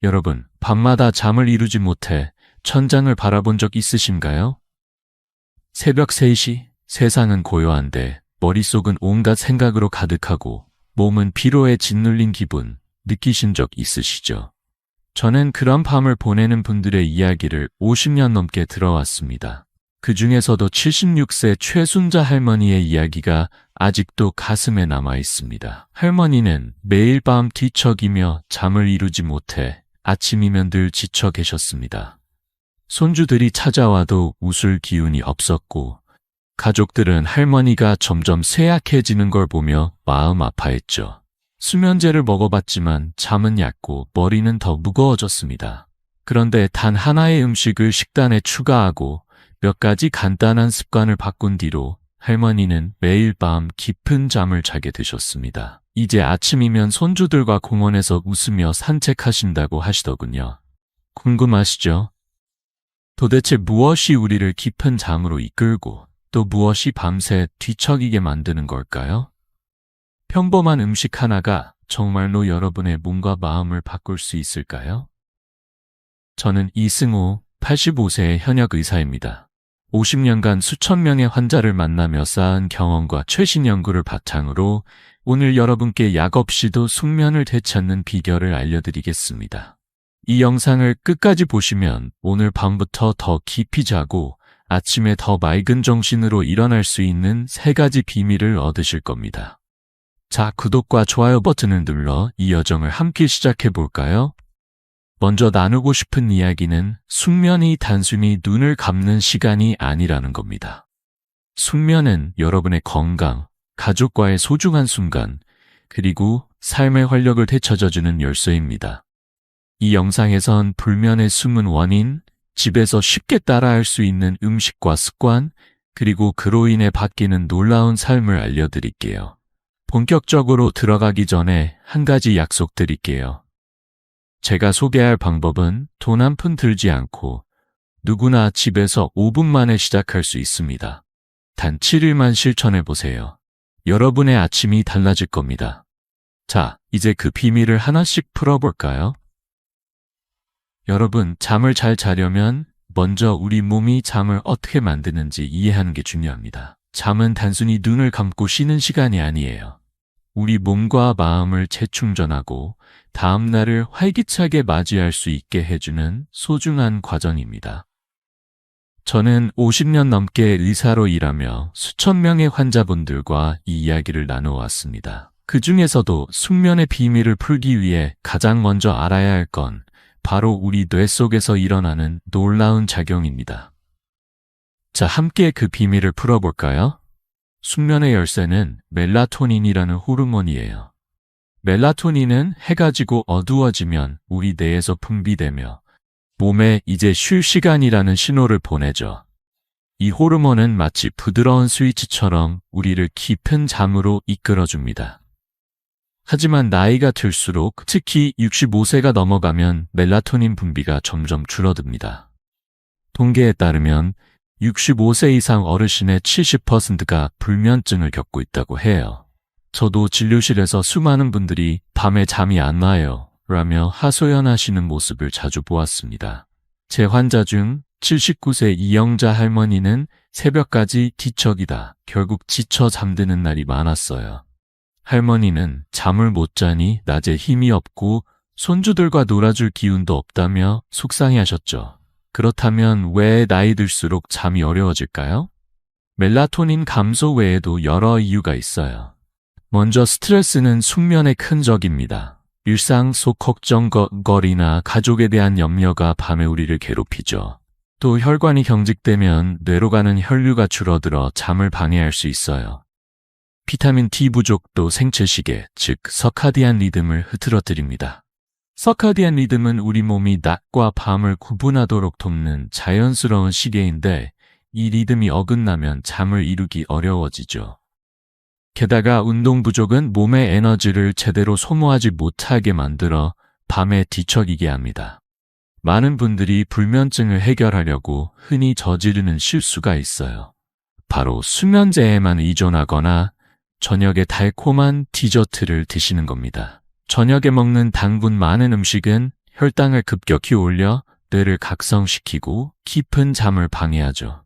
여러분, 밤마다 잠을 이루지 못해 천장을 바라본 적 있으신가요? 새벽 3시, 세상은 고요한데 머릿속은 온갖 생각으로 가득하고 몸은 피로에 짓눌린 기분 느끼신 적 있으시죠? 저는 그런 밤을 보내는 분들의 이야기를 50년 넘게 들어왔습니다. 그 중에서도 76세 최순자 할머니의 이야기가 아직도 가슴에 남아 있습니다. 할머니는 매일 밤 뒤척이며 잠을 이루지 못해 아침이면 늘 지쳐 계셨습니다. 손주들이 찾아와도 웃을 기운이 없었고 가족들은 할머니가 점점 쇠약해지는 걸 보며 마음 아파했죠. 수면제를 먹어봤지만 잠은 얕고 머리는 더 무거워졌습니다. 그런데 단 하나의 음식을 식단에 추가하고 몇 가지 간단한 습관을 바꾼 뒤로 할머니는 매일 밤 깊은 잠을 자게 되셨습니다. 이제 아침이면 손주들과 공원에서 웃으며 산책하신다고 하시더군요. 궁금하시죠? 도대체 무엇이 우리를 깊은 잠으로 이끌고 또 무엇이 밤새 뒤척이게 만드는 걸까요? 평범한 음식 하나가 정말로 여러분의 몸과 마음을 바꿀 수 있을까요? 저는 이승호 85세의 현역 의사입니다. 50년간 수천 명의 환자를 만나며 쌓은 경험과 최신 연구를 바탕으로 오늘 여러분께 약 없이도 숙면을 되찾는 비결을 알려드리겠습니다. 이 영상을 끝까지 보시면 오늘 밤부터 더 깊이 자고 아침에 더 맑은 정신으로 일어날 수 있는 3가지 비밀을 얻으실 겁니다. 자, 구독과 좋아요 버튼을 눌러 이 여정을 함께 시작해 볼까요? 먼저 나누고 싶은 이야기는 숙면이 단순히 눈을 감는 시간이 아니라는 겁니다. 숙면은 여러분의 건강, 가족과의 소중한 순간, 그리고 삶의 활력을 되찾아주는 열쇠입니다. 이 영상에선 불면의 숨은 원인, 집에서 쉽게 따라할 수 있는 음식과 습관, 그리고 그로 인해 바뀌는 놀라운 삶을 알려드릴게요. 본격적으로 들어가기 전에 한 가지 약속드릴게요. 제가 소개할 방법은 돈 한 푼 들지 않고 누구나 집에서 5분 만에 시작할 수 있습니다. 단 7일만 실천해보세요. 여러분의 아침이 달라질 겁니다. 자, 이제 그 비밀을 하나씩 풀어볼까요? 여러분, 잠을 잘 자려면 먼저 우리 몸이 잠을 어떻게 만드는지 이해하는 게 중요합니다. 잠은 단순히 눈을 감고 쉬는 시간이 아니에요. 우리 몸과 마음을 재충전하고 다음 날을 활기차게 맞이할 수 있게 해주는 소중한 과정입니다. 저는 50년 넘게 의사로 일하며 수천 명의 환자분들과 이 이야기를 나누어왔습니다. 그 중에서도 숙면의 비밀을 풀기 위해 가장 먼저 알아야 할 건 바로 우리 뇌 속에서 일어나는 놀라운 작용입니다. 자, 함께 그 비밀을 풀어볼까요? 숙면의 열쇠는 멜라토닌이라는 호르몬이에요. 멜라토닌은 해가 지고 어두워지면 우리 뇌에서 분비되며 몸에 이제 쉴 시간이라는 신호를 보내죠. 이 호르몬은 마치 부드러운 스위치처럼 우리를 깊은 잠으로 이끌어줍니다. 하지만 나이가 들수록 특히 65세가 넘어가면 멜라토닌 분비가 점점 줄어듭니다. 통계에 따르면 65세 이상 어르신의 70%가 불면증을 겪고 있다고 해요. 저도 진료실에서 수많은 분들이 밤에 잠이 안 와요 라며 하소연하시는 모습을 자주 보았습니다. 제 환자 중 79세 이영자 할머니는 새벽까지 뒤척이다 결국 지쳐 잠드는 날이 많았어요. 할머니는 잠을 못 자니 낮에 힘이 없고 손주들과 놀아줄 기운도 없다며 속상해하셨죠. 그렇다면 왜 나이 들수록 잠이 어려워질까요? 멜라토닌 감소 외에도 여러 이유가 있어요. 먼저 스트레스는 숙면의 큰 적입니다. 일상 속 걱정거리나 가족에 대한 염려가 밤에 우리를 괴롭히죠. 또 혈관이 경직되면 뇌로 가는 혈류가 줄어들어 잠을 방해할 수 있어요. 비타민 D 부족도 생체시계, 즉 서카디안 리듬을 흐트러뜨립니다. 서카디안 리듬은 우리 몸이 낮과 밤을 구분하도록 돕는 자연스러운 시계인데 이 리듬이 어긋나면 잠을 이루기 어려워지죠. 게다가 운동 부족은 몸의 에너지를 제대로 소모하지 못하게 만들어 밤에 뒤척이게 합니다. 많은 분들이 불면증을 해결하려고 흔히 저지르는 실수가 있어요. 바로 수면제에만 의존하거나 저녁에 달콤한 디저트를 드시는 겁니다. 저녁에 먹는 당분 많은 음식은 혈당을 급격히 올려 뇌를 각성시키고 깊은 잠을 방해하죠.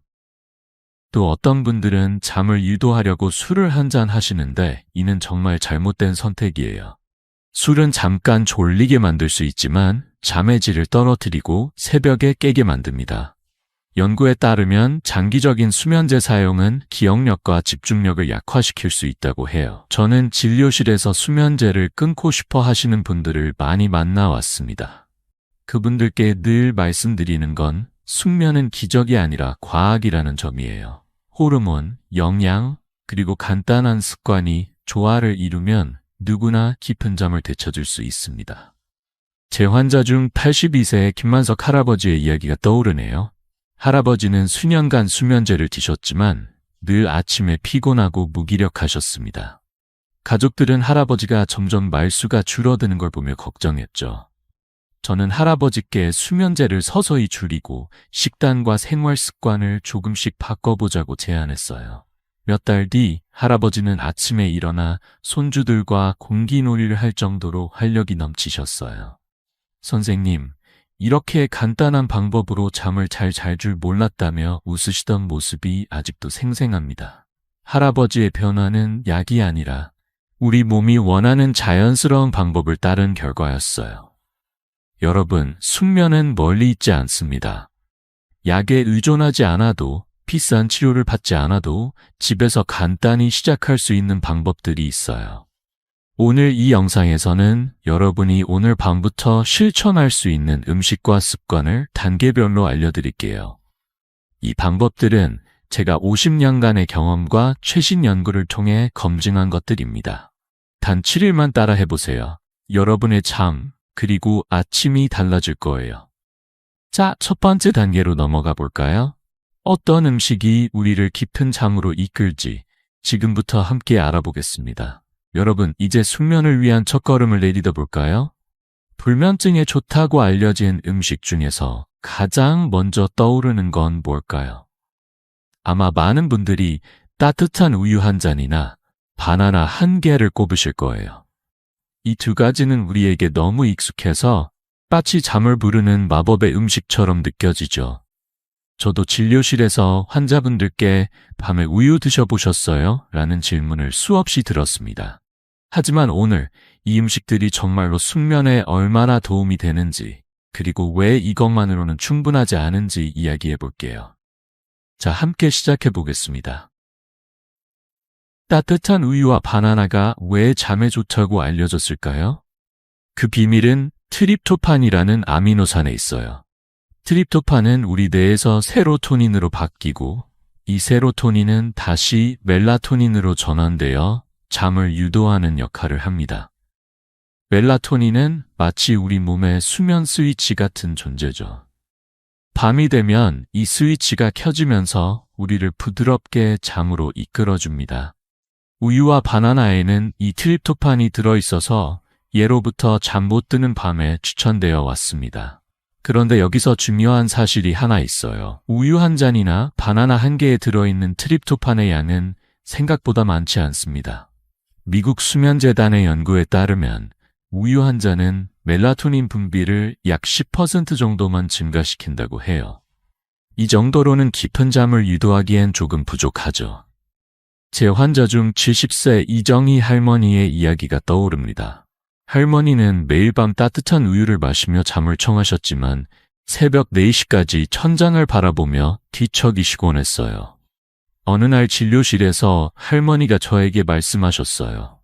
또 어떤 분들은 잠을 유도하려고 술을 한 잔 하시는데 이는 정말 잘못된 선택이에요. 술은 잠깐 졸리게 만들 수 있지만 잠의 질을 떨어뜨리고 새벽에 깨게 만듭니다. 연구에 따르면 장기적인 수면제 사용은 기억력과 집중력을 약화시킬 수 있다고 해요. 저는 진료실에서 수면제를 끊고 싶어 하시는 분들을 많이 만나왔습니다. 그분들께 늘 말씀드리는 건 숙면은 기적이 아니라 과학이라는 점이에요. 호르몬, 영양, 그리고 간단한 습관이 조화를 이루면 누구나 깊은 잠을 되찾을 수 있습니다. 제 환자 중 82세의 김만석 할아버지의 이야기가 떠오르네요. 할아버지는 수년간 수면제를 드셨지만 늘 아침에 피곤하고 무기력하셨습니다. 가족들은 할아버지가 점점 말수가 줄어드는 걸 보며 걱정했죠. 저는 할아버지께 수면제를 서서히 줄이고 식단과 생활 습관을 조금씩 바꿔보자고 제안했어요. 몇 달 뒤 할아버지는 아침에 일어나 손주들과 공기놀이를 할 정도로 활력이 넘치셨어요. 선생님, 이렇게 간단한 방법으로 잠을 잘 줄 몰랐다며 웃으시던 모습이 아직도 생생합니다. 할아버지의 변화는 약이 아니라 우리 몸이 원하는 자연스러운 방법을 따른 결과였어요. 여러분, 숙면은 멀리 있지 않습니다. 약에 의존하지 않아도 비싼 치료를 받지 않아도 집에서 간단히 시작할 수 있는 방법들이 있어요. 오늘 이 영상에서는 여러분이 오늘 밤부터 실천할 수 있는 음식과 습관을 단계별로 알려드릴게요. 이 방법들은 제가 50년간의 경험과 최신 연구를 통해 검증한 것들입니다. 단 7일만 따라 해보세요. 여러분의 잠, 그리고 아침이 달라질 거예요. 자, 첫 번째 단계로 넘어가 볼까요? 어떤 음식이 우리를 깊은 잠으로 이끌지 지금부터 함께 알아보겠습니다. 여러분, 이제 숙면을 위한 첫걸음을 내디뎌 볼까요? 불면증에 좋다고 알려진 음식 중에서 가장 먼저 떠오르는 건 뭘까요? 아마 많은 분들이 따뜻한 우유 한 잔이나 바나나 한 개를 꼽으실 거예요. 이 두 가지는 우리에게 너무 익숙해서 마치 잠을 부르는 마법의 음식처럼 느껴지죠. 저도 진료실에서 환자분들께 밤에 우유 드셔보셨어요? 라는 질문을 수없이 들었습니다. 하지만 오늘 이 음식들이 정말로 숙면에 얼마나 도움이 되는지, 그리고 왜 이것만으로는 충분하지 않은지 이야기해 볼게요. 자, 함께 시작해 보겠습니다. 따뜻한 우유와 바나나가 왜 잠에 좋다고 알려졌을까요? 그 비밀은 트립토판이라는 아미노산에 있어요. 트립토판은 우리 뇌에서 세로토닌으로 바뀌고 이 세로토닌은 다시 멜라토닌으로 전환되어 잠을 유도하는 역할을 합니다. 멜라토닌은 마치 우리 몸의 수면 스위치 같은 존재죠. 밤이 되면 이 스위치가 켜지면서 우리를 부드럽게 잠으로 이끌어줍니다. 우유와 바나나에는 이 트립토판이 들어있어서 예로부터 잠 못 드는 밤에 추천되어 왔습니다. 그런데 여기서 중요한 사실이 하나 있어요. 우유 한 잔이나 바나나 한 개에 들어있는 트립토판의 양은 생각보다 많지 않습니다. 미국 수면재단의 연구에 따르면 우유 한 잔은 멜라토닌 분비를 약 10% 정도만 증가시킨다고 해요. 이 정도로는 깊은 잠을 유도하기엔 조금 부족하죠. 제 환자 중 70세 이정희 할머니의 이야기가 떠오릅니다. 할머니는 매일 밤 따뜻한 우유를 마시며 잠을 청하셨지만 새벽 4시까지 천장을 바라보며 뒤척이시곤 했어요. 어느 날 진료실에서 할머니가 저에게 말씀하셨어요.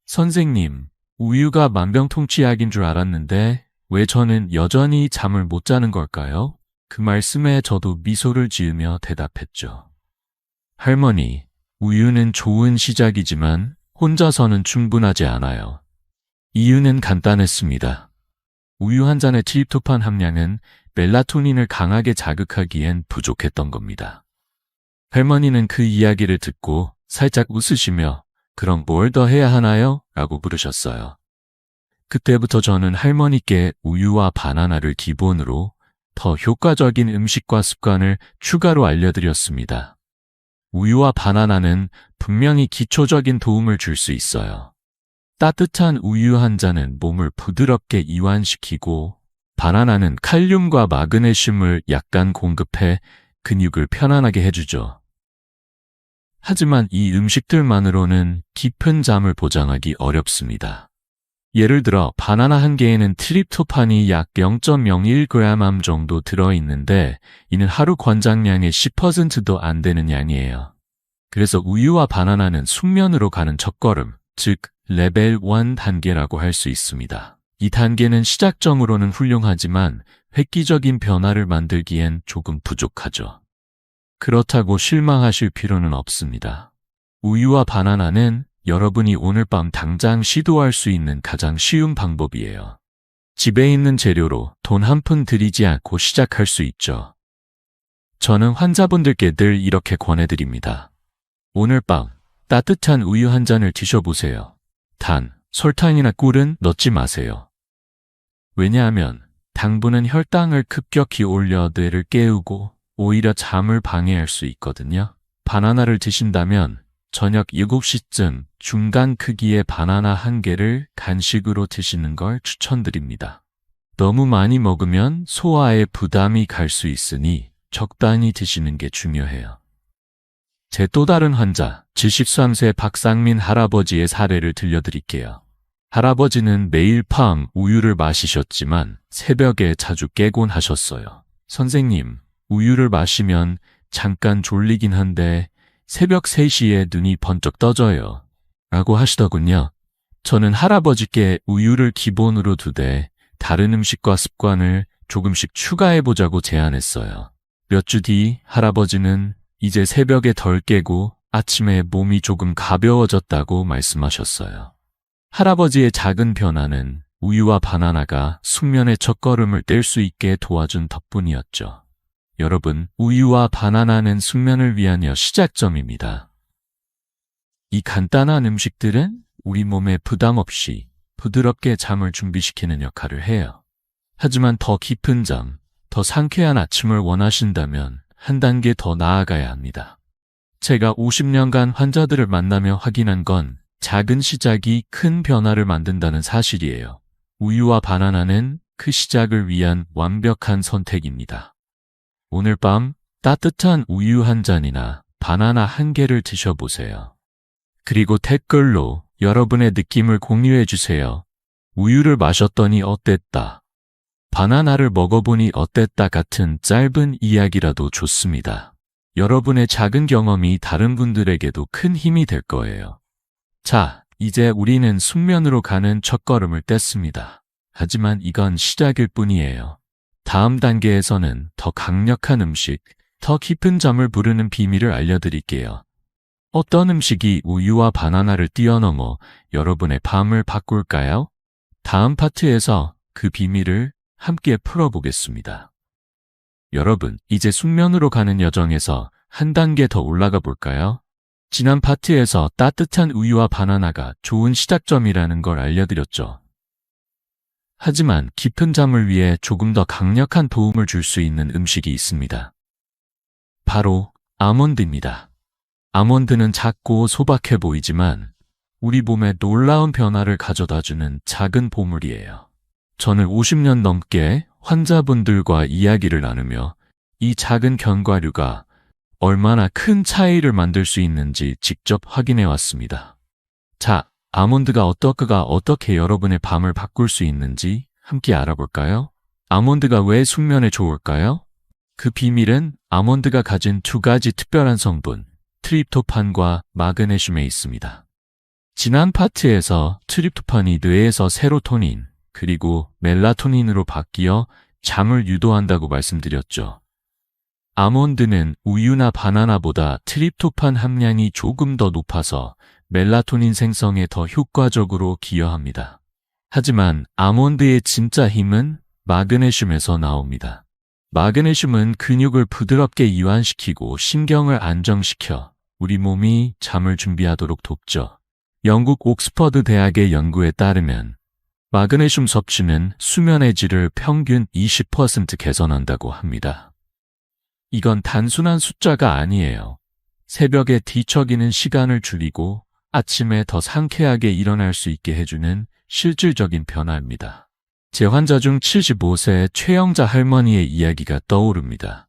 선생님, 우유가 만병통치약인 줄 알았는데 왜 저는 여전히 잠을 못 자는 걸까요? 그 말씀에 저도 미소를 지으며 대답했죠. 할머니, 우유는 좋은 시작이지만 혼자서는 충분하지 않아요. 이유는 간단했습니다. 우유 한 잔의 트립토판 함량은 멜라토닌을 강하게 자극하기엔 부족했던 겁니다. 할머니는 그 이야기를 듣고 살짝 웃으시며 그럼 뭘 더 해야 하나요? 라고 물으셨어요. 그때부터 저는 할머니께 우유와 바나나를 기본으로 더 효과적인 음식과 습관을 추가로 알려드렸습니다. 우유와 바나나는 분명히 기초적인 도움을 줄 수 있어요. 따뜻한 우유 한 잔은 몸을 부드럽게 이완시키고 바나나는 칼륨과 마그네슘을 약간 공급해 근육을 편안하게 해주죠. 하지만 이 음식들만으로는 깊은 잠을 보장하기 어렵습니다. 예를 들어 바나나 한 개에는 트립토판이 약 0.01g 정도 들어있는데 이는 하루 권장량의 10%도 안 되는 양이에요. 그래서 우유와 바나나는 숙면으로 가는 첫걸음, 즉 레벨 1 단계라고 할 수 있습니다. 이 단계는 시작점으로는 훌륭하지만 획기적인 변화를 만들기엔 조금 부족하죠. 그렇다고 실망하실 필요는 없습니다. 우유와 바나나는 여러분이 오늘 밤 당장 시도할 수 있는 가장 쉬운 방법이에요. 집에 있는 재료로 돈 한 푼 들이지 않고 시작할 수 있죠. 저는 환자분들께 늘 이렇게 권해드립니다. 오늘 밤 따뜻한 우유 한 잔을 드셔보세요. 단, 설탕이나 꿀은 넣지 마세요. 왜냐하면 당분은 혈당을 급격히 올려 뇌를 깨우고 오히려 잠을 방해할 수 있거든요. 바나나를 드신다면 저녁 7시쯤 중간 크기의 바나나 한 개를 간식으로 드시는 걸 추천드립니다. 너무 많이 먹으면 소화에 부담이 갈 수 있으니 적당히 드시는 게 중요해요. 제 또 다른 환자, 73세 박상민 할아버지의 사례를 들려드릴게요. 할아버지는 매일 밤 우유를 마시셨지만 새벽에 자주 깨곤 하셨어요. 선생님, 우유를 마시면 잠깐 졸리긴 한데 새벽 3시에 눈이 번쩍 떠져요. 라고 하시더군요. 저는 할아버지께 우유를 기본으로 두되 다른 음식과 습관을 조금씩 추가해보자고 제안했어요. 몇 주 뒤 할아버지는 이제 새벽에 덜 깨고 아침에 몸이 조금 가벼워졌다고 말씀하셨어요. 할아버지의 작은 변화는 우유와 바나나가 숙면의 첫걸음을 뗄 수 있게 도와준 덕분이었죠. 여러분, 우유와 바나나는 숙면을 위한 시작점입니다. 이 간단한 음식들은 우리 몸에 부담 없이 부드럽게 잠을 준비시키는 역할을 해요. 하지만 더 깊은 잠, 더 상쾌한 아침을 원하신다면 한 단계 더 나아가야 합니다. 제가 50년간 환자들을 만나며 확인한 건 작은 시작이 큰 변화를 만든다는 사실이에요. 우유와 바나나는 그 시작을 위한 완벽한 선택입니다. 오늘 밤 따뜻한 우유 한 잔이나 바나나 한 개를 드셔보세요. 그리고 댓글로 여러분의 느낌을 공유해 주세요. 우유를 마셨더니 어땠다. 바나나를 먹어보니 어땠다 같은 짧은 이야기라도 좋습니다. 여러분의 작은 경험이 다른 분들에게도 큰 힘이 될 거예요. 자, 이제 우리는 숙면으로 가는 첫걸음을 뗐습니다. 하지만 이건 시작일 뿐이에요. 다음 단계에서는 더 강력한 음식, 더 깊은 잠을 부르는 비밀을 알려드릴게요. 어떤 음식이 우유와 바나나를 뛰어넘어 여러분의 밤을 바꿀까요? 다음 파트에서 그 비밀을 함께 풀어보겠습니다. 여러분, 이제 숙면으로 가는 여정에서 한 단계 더 올라가 볼까요? 지난 파트에서 따뜻한 우유와 바나나가 좋은 시작점이라는 걸 알려드렸죠. 하지만 깊은 잠을 위해 조금 더 강력한 도움을 줄 수 있는 음식이 있습니다. 바로 아몬드입니다. 아몬드는 작고 소박해 보이지만 우리 몸에 놀라운 변화를 가져다주는 작은 보물이에요. 저는 50년 넘게 환자분들과 이야기를 나누며 이 작은 견과류가 얼마나 큰 차이를 만들 수 있는지 직접 확인해 왔습니다. 자, 아몬드가 어떻게 여러분의 밤을 바꿀 수 있는지 함께 알아볼까요? 아몬드가 왜 숙면에 좋을까요? 그 비밀은 아몬드가 가진 두 가지 특별한 성분, 트립토판과 마그네슘에 있습니다. 지난 파트에서 트립토판이 뇌에서 세로토닌, 그리고 멜라토닌으로 바뀌어 잠을 유도한다고 말씀드렸죠. 아몬드는 우유나 바나나보다 트립토판 함량이 조금 더 높아서 멜라토닌 생성에 더 효과적으로 기여합니다. 하지만 아몬드의 진짜 힘은 마그네슘에서 나옵니다. 마그네슘은 근육을 부드럽게 이완시키고 신경을 안정시켜 우리 몸이 잠을 준비하도록 돕죠. 영국 옥스퍼드 대학의 연구에 따르면 마그네슘 섭취는 수면의 질을 평균 20% 개선한다고 합니다. 이건 단순한 숫자가 아니에요. 새벽에 뒤척이는 시간을 줄이고 아침에 더 상쾌하게 일어날 수 있게 해주는 실질적인 변화입니다. 제 환자 중 75세 최영자 할머니의 이야기가 떠오릅니다.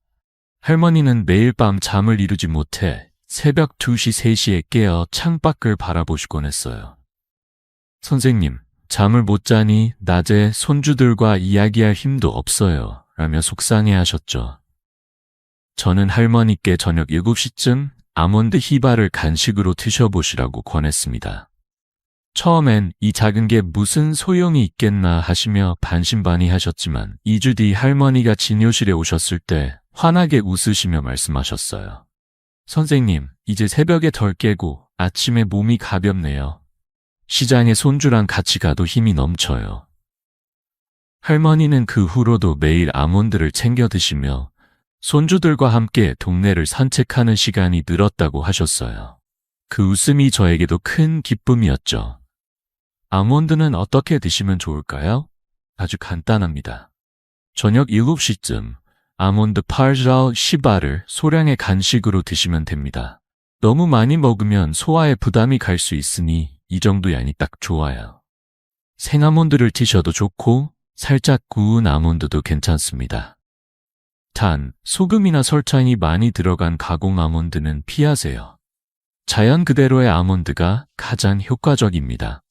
할머니는 매일 밤 잠을 이루지 못해 새벽 2시, 3시에 깨어 창밖을 바라보시곤 했어요. 선생님, 잠을 못 자니 낮에 손주들과 이야기할 힘도 없어요. 라며 속상해 하셨죠. 저는 할머니께 저녁 7시쯤 아몬드 희바를 간식으로 드셔보시라고 권했습니다. 처음엔 이 작은 게 무슨 소용이 있겠나 하시며 반신반의하셨지만 2주 뒤 할머니가 진료실에 오셨을 때 환하게 웃으시며 말씀하셨어요. 선생님, 이제 새벽에 덜 깨고 아침에 몸이 가볍네요. 시장에 손주랑 같이 가도 힘이 넘쳐요. 할머니는 그 후로도 매일 아몬드를 챙겨 드시며 손주들과 함께 동네를 산책하는 시간이 늘었다고 하셨어요. 그 웃음이 저에게도 큰 기쁨이었죠. 아몬드는 어떻게 드시면 좋을까요? 아주 간단합니다. 저녁 7시쯤 아몬드 파르자우 시바를 소량의 간식으로 드시면 됩니다. 너무 많이 먹으면 소화에 부담이 갈 수 있으니 이 정도 양이 딱 좋아요. 생아몬드를 드셔도 좋고 살짝 구운 아몬드도 괜찮습니다. 단, 소금이나 설탕이 많이 들어간 가공 아몬드는 피하세요. 자연 그대로의 아몬드가 가장 효과적입니다.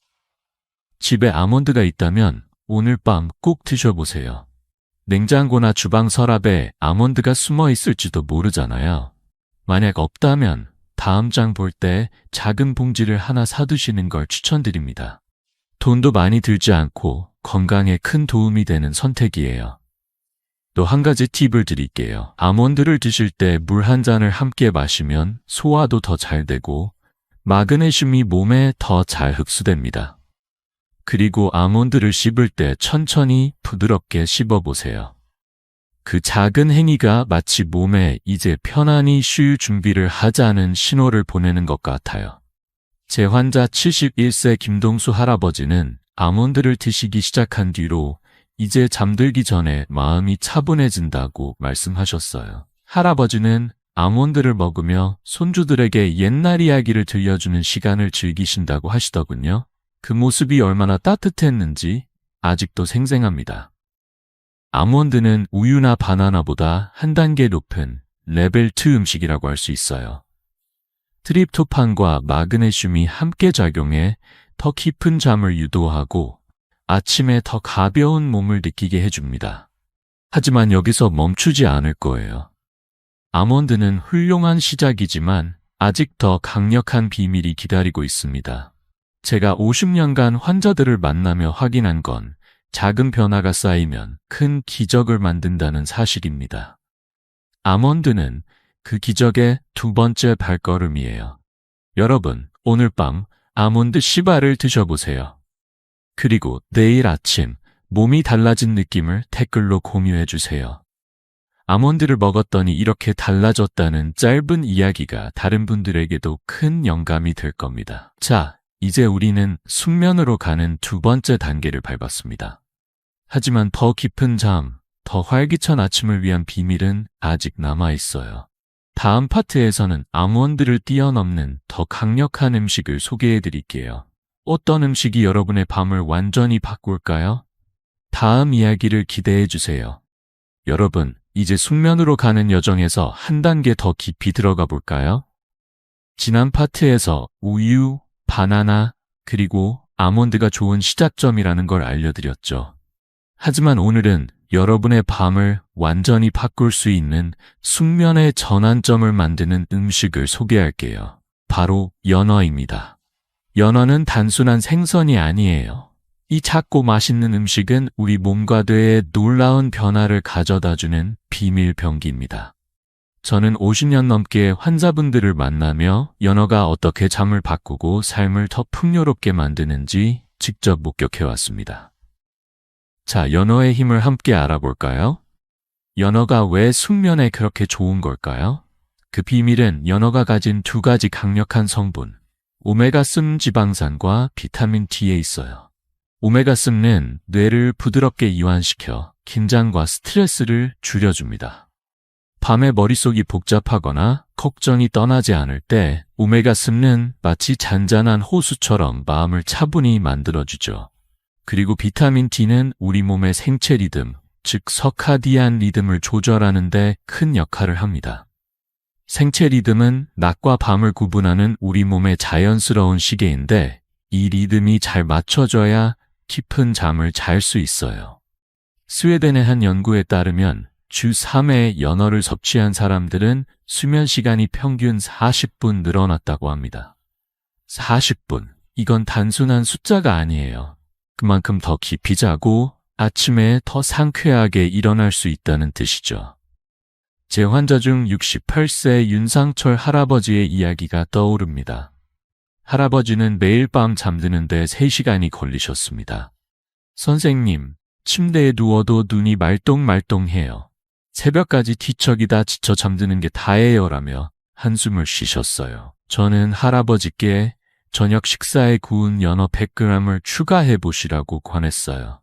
집에 아몬드가 있다면 오늘 밤 꼭 드셔보세요. 냉장고나 주방 서랍에 아몬드가 숨어 있을지도 모르잖아요. 만약 없다면 다음 장 볼 때 작은 봉지를 하나 사두시는 걸 추천드립니다. 돈도 많이 들지 않고 건강에 큰 도움이 되는 선택이에요. 또 한 가지 팁을 드릴게요. 아몬드를 드실 때 물 한 잔을 함께 마시면 소화도 더 잘 되고 마그네슘이 몸에 더 잘 흡수됩니다. 그리고 아몬드를 씹을 때 천천히 부드럽게 씹어보세요. 그 작은 행위가 마치 몸에 이제 편안히 쉴 준비를 하자는 신호를 보내는 것 같아요. 제 환자 71세 김동수 할아버지는 아몬드를 드시기 시작한 뒤로 이제 잠들기 전에 마음이 차분해진다고 말씀하셨어요. 할아버지는 아몬드를 먹으며 손주들에게 옛날 이야기를 들려주는 시간을 즐기신다고 하시더군요. 그 모습이 얼마나 따뜻했는지 아직도 생생합니다. 아몬드는 우유나 바나나보다 한 단계 높은 레벨 2 음식이라고 할 수 있어요. 트립토판과 마그네슘이 함께 작용해 더 깊은 잠을 유도하고 아침에 더 가벼운 몸을 느끼게 해줍니다. 하지만 여기서 멈추지 않을 거예요. 아몬드는 훌륭한 시작이지만 아직 더 강력한 비밀이 기다리고 있습니다. 제가 50년간 환자들을 만나며 확인한 건 작은 변화가 쌓이면 큰 기적을 만든다는 사실입니다. 아몬드는 그 기적의 두 번째 발걸음이에요. 여러분, 오늘 밤 아몬드 시바를 드셔보세요. 그리고 내일 아침 몸이 달라진 느낌을 댓글로 공유해주세요. 아몬드를 먹었더니 이렇게 달라졌다는 짧은 이야기가 다른 분들에게도 큰 영감이 될 겁니다. 자, 이제 우리는 숙면으로 가는 두 번째 단계를 밟았습니다. 하지만 더 깊은 잠, 더 활기찬 아침을 위한 비밀은 아직 남아있어요. 다음 파트에서는 아몬드를 뛰어넘는 더 강력한 음식을 소개해드릴게요. 어떤 음식이 여러분의 밤을 완전히 바꿀까요? 다음 이야기를 기대해주세요. 여러분, 이제 숙면으로 가는 여정에서 한 단계 더 깊이 들어가 볼까요? 지난 파트에서 우유, 바나나, 그리고 아몬드가 좋은 시작점이라는 걸 알려드렸죠. 하지만 오늘은 여러분의 밤을 완전히 바꿀 수 있는 숙면의 전환점을 만드는 음식을 소개할게요. 바로 연어입니다. 연어는 단순한 생선이 아니에요. 이 작고 맛있는 음식은 우리 몸과 뇌에 놀라운 변화를 가져다주는 비밀 병기입니다. 저는 50년 넘게 환자분들을 만나며 연어가 어떻게 잠을 바꾸고 삶을 더 풍요롭게 만드는지 직접 목격해왔습니다. 자, 연어의 힘을 함께 알아볼까요? 연어가 왜 숙면에 그렇게 좋은 걸까요? 그 비밀은 연어가 가진 두 가지 강력한 성분, 오메가3 지방산과 비타민 D에 있어요. 오메가3는 뇌를 부드럽게 이완시켜 긴장과 스트레스를 줄여줍니다. 밤에 머릿속이 복잡하거나 걱정이 떠나지 않을 때 오메가3는 마치 잔잔한 호수처럼 마음을 차분히 만들어주죠. 그리고 비타민 D는 우리 몸의 생체 리듬, 즉 서카디안 리듬을 조절하는 데 큰 역할을 합니다. 생체 리듬은 낮과 밤을 구분하는 우리 몸의 자연스러운 시계인데 이 리듬이 잘 맞춰져야 깊은 잠을 잘 수 있어요. 스웨덴의 한 연구에 따르면 주 3회 연어를 섭취한 사람들은 수면 시간이 평균 40분 늘어났다고 합니다. 40분. 이건 단순한 숫자가 아니에요. 그만큼 더 깊이 자고 아침에 더 상쾌하게 일어날 수 있다는 뜻이죠. 제 환자 중 68세 윤상철 할아버지의 이야기가 떠오릅니다. 할아버지는 매일 밤 잠드는데 3시간이 걸리셨습니다. 선생님, 침대에 누워도 눈이 말똥말똥해요. 새벽까지 뒤척이다 지쳐 잠드는 게 다예요라며 한숨을 쉬셨어요. 저는 할아버지께 저녁 식사에 구운 연어 100g을 추가해 보시라고 권했어요.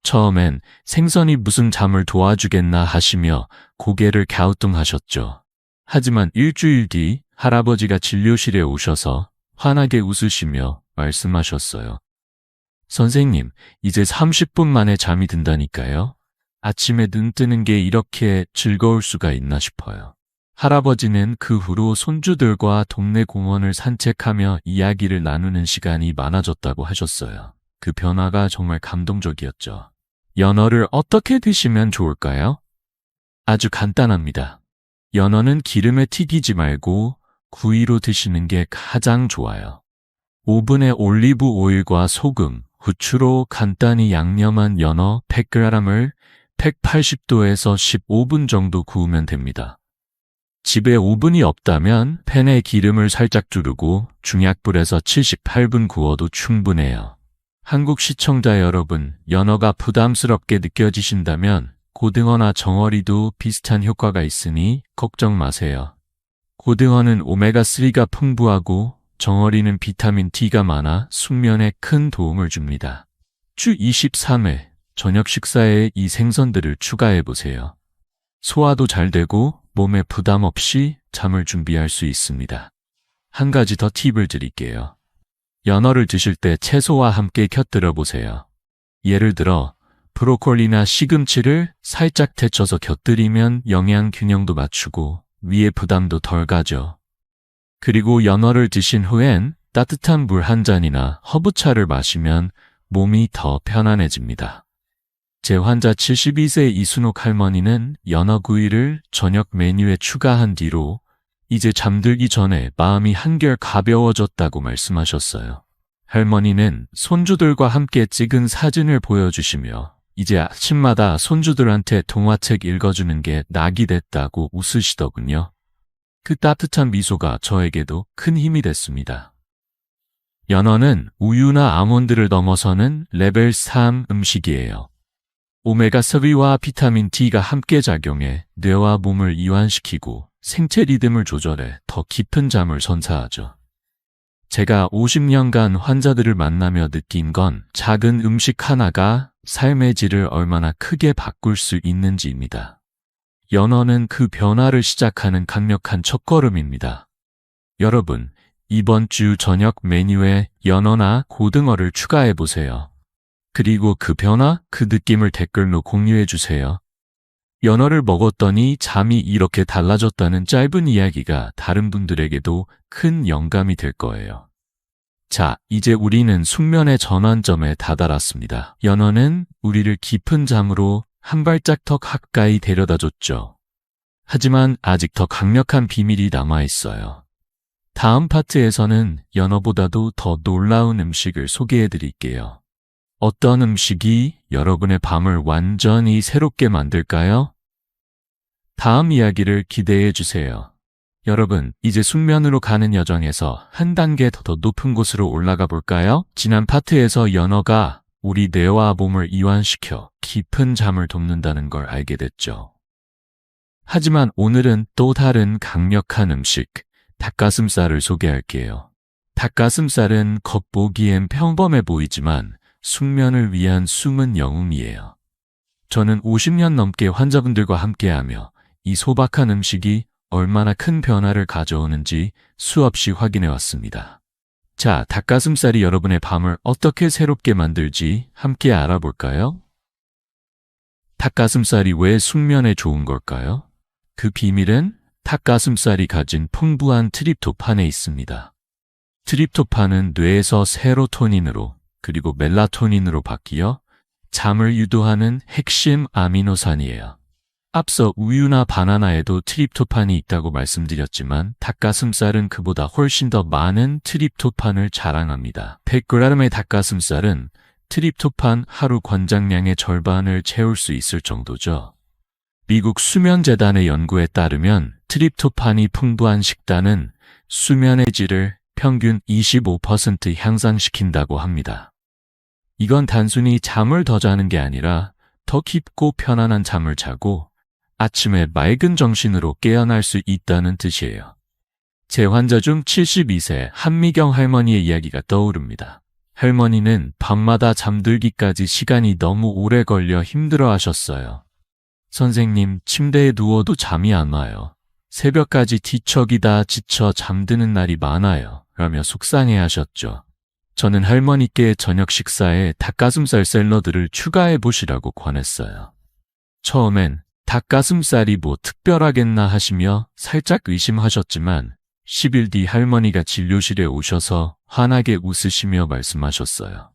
처음엔 생선이 무슨 잠을 도와주겠나 하시며 고개를 갸우뚱하셨죠. 하지만 일주일 뒤 할아버지가 진료실에 오셔서 환하게 웃으시며 말씀하셨어요. 선생님, 이제 30분 만에 잠이 든다니까요. 아침에 눈 뜨는 게 이렇게 즐거울 수가 있나 싶어요. 할아버지는 그 후로 손주들과 동네 공원을 산책하며 이야기를 나누는 시간이 많아졌다고 하셨어요. 그 변화가 정말 감동적이었죠. 연어를 어떻게 드시면 좋을까요? 아주 간단합니다. 연어는 기름에 튀기지 말고 구이로 드시는 게 가장 좋아요. 오븐에 올리브 오일과 소금, 후추로 간단히 양념한 연어 100g을 180도에서 15분 정도 구우면 됩니다. 집에 오븐이 없다면 팬에 기름을 살짝 두르고 중약불에서 78분 구워도 충분해요. 한국 시청자 여러분, 연어가 부담스럽게 느껴지신다면 고등어나 정어리도 비슷한 효과가 있으니 걱정 마세요. 고등어는 오메가3가 풍부하고 정어리는 비타민 D가 많아 숙면에 큰 도움을 줍니다. 주 23회 저녁 식사에 이 생선들을 추가해보세요. 소화도 잘 되고 몸에 부담 없이 잠을 준비할 수 있습니다. 한 가지 더 팁을 드릴게요. 연어를 드실 때 채소와 함께 곁들여 보세요. 예를 들어 브로콜리나 시금치를 살짝 데쳐서 곁들이면 영양 균형도 맞추고 위에 부담도 덜 가죠. 그리고 연어를 드신 후엔 따뜻한 물 한 잔이나 허브차를 마시면 몸이 더 편안해집니다. 제 환자 72세 이순옥 할머니는 연어구이를 저녁 메뉴에 추가한 뒤로 이제 잠들기 전에 마음이 한결 가벼워졌다고 말씀하셨어요. 할머니는 손주들과 함께 찍은 사진을 보여주시며 이제 아침마다 손주들한테 동화책 읽어주는 게 낙이 됐다고 웃으시더군요. 그 따뜻한 미소가 저에게도 큰 힘이 됐습니다. 연어는 우유나 아몬드를 넘어서는 레벨 3 음식이에요. 오메가3와 비타민 D가 함께 작용해 뇌와 몸을 이완시키고 생체 리듬을 조절해 더 깊은 잠을 선사하죠. 제가 50년간 환자들을 만나며 느낀 건 작은 음식 하나가 삶의 질을 얼마나 크게 바꿀 수 있는지입니다. 연어는 그 변화를 시작하는 강력한 첫걸음입니다. 여러분, 이번 주 저녁 메뉴에 연어나 고등어를 추가해보세요. 그리고 그 변화, 그 느낌을 댓글로 공유해주세요. 연어를 먹었더니 잠이 이렇게 달라졌다는 짧은 이야기가 다른 분들에게도 큰 영감이 될 거예요. 자, 이제 우리는 숙면의 전환점에 다다랐습니다. 연어는 우리를 깊은 잠으로 한 발짝 더 가까이 데려다줬죠. 하지만 아직 더 강력한 비밀이 남아있어요. 다음 파트에서는 연어보다도 더 놀라운 음식을 소개해드릴게요. 어떤 음식이 여러분의 밤을 완전히 새롭게 만들까요? 다음 이야기를 기대해 주세요. 여러분, 이제 숙면으로 가는 여정에서 한 단계 더 높은 곳으로 올라가 볼까요? 지난 파트에서 연어가 우리 뇌와 몸을 이완시켜 깊은 잠을 돕는다는 걸 알게 됐죠. 하지만 오늘은 또 다른 강력한 음식, 닭가슴살을 소개할게요. 닭가슴살은 겉보기엔 평범해 보이지만 숙면을 위한 숨은 영웅이에요. 저는 50년 넘게 환자분들과 함께하며 이 소박한 음식이 얼마나 큰 변화를 가져오는지 수없이 확인해 왔습니다. 자, 닭가슴살이 여러분의 밤을 어떻게 새롭게 만들지 함께 알아볼까요? 닭가슴살이 왜 숙면에 좋은 걸까요? 그 비밀은 닭가슴살이 가진 풍부한 트립토판에 있습니다. 트립토판은 뇌에서 세로토닌으로 그리고 멜라토닌으로 바뀌어 잠을 유도하는 핵심 아미노산이에요. 앞서 우유나 바나나에도 트립토판이 있다고 말씀드렸지만 닭가슴살은 그보다 훨씬 더 많은 트립토판을 자랑합니다. 100g의 닭가슴살은 트립토판 하루 권장량의 절반을 채울 수 있을 정도죠. 미국 수면재단의 연구에 따르면 트립토판이 풍부한 식단은 수면의 질을 평균 25% 향상시킨다고 합니다. 이건 단순히 잠을 더 자는 게 아니라 더 깊고 편안한 잠을 자고 아침에 맑은 정신으로 깨어날 수 있다는 뜻이에요. 제 환자 중 72세 한미경 할머니의 이야기가 떠오릅니다. 할머니는 밤마다 잠들기까지 시간이 너무 오래 걸려 힘들어하셨어요. 선생님, 침대에 누워도 잠이 안 와요. 새벽까지 뒤척이다 지쳐 잠드는 날이 많아요. 라며 속상해하셨죠. 저는 할머니께 저녁 식사에 닭가슴살 샐러드를 추가해 보시라고 권했어요. 처음엔 닭가슴살이 뭐 특별하겠나 하시며 살짝 의심하셨지만 10일 뒤 할머니가 진료실에 오셔서 환하게 웃으시며 말씀하셨어요.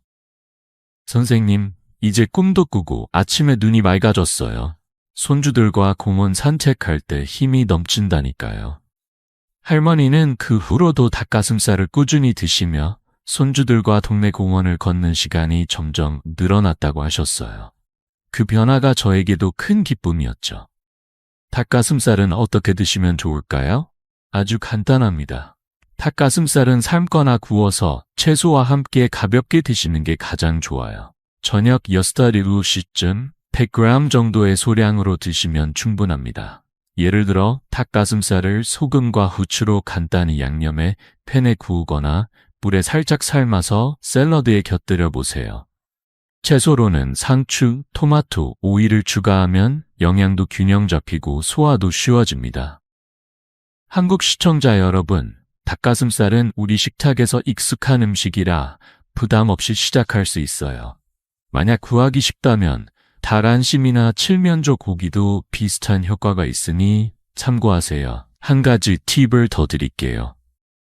선생님, 이제 꿈도 꾸고 아침에 눈이 맑아졌어요. 손주들과 공원 산책할 때 힘이 넘친다니까요. 할머니는 그 후로도 닭가슴살을 꾸준히 드시며 손주들과 동네 공원을 걷는 시간이 점점 늘어났다고 하셨어요. 그 변화가 저에게도 큰 기쁨이었죠. 닭가슴살은 어떻게 드시면 좋을까요? 아주 간단합니다. 닭가슴살은 삶거나 구워서 채소와 함께 가볍게 드시는 게 가장 좋아요. 저녁 6:30쯤 100g 정도의 소량으로 드시면 충분합니다. 예를 들어 닭가슴살을 소금과 후추로 간단히 양념해 팬에 구우거나 물에 살짝 삶아서 샐러드에 곁들여 보세요. 채소로는 상추, 토마토, 오이를 추가하면 영양도 균형 잡히고 소화도 쉬워집니다. 한국 시청자 여러분, 닭가슴살은 우리 식탁에서 익숙한 음식이라 부담 없이 시작할 수 있어요. 만약 구하기 쉽다면 다란심이나 칠면조 고기도 비슷한 효과가 있으니 참고하세요. 한 가지 팁을 더 드릴게요.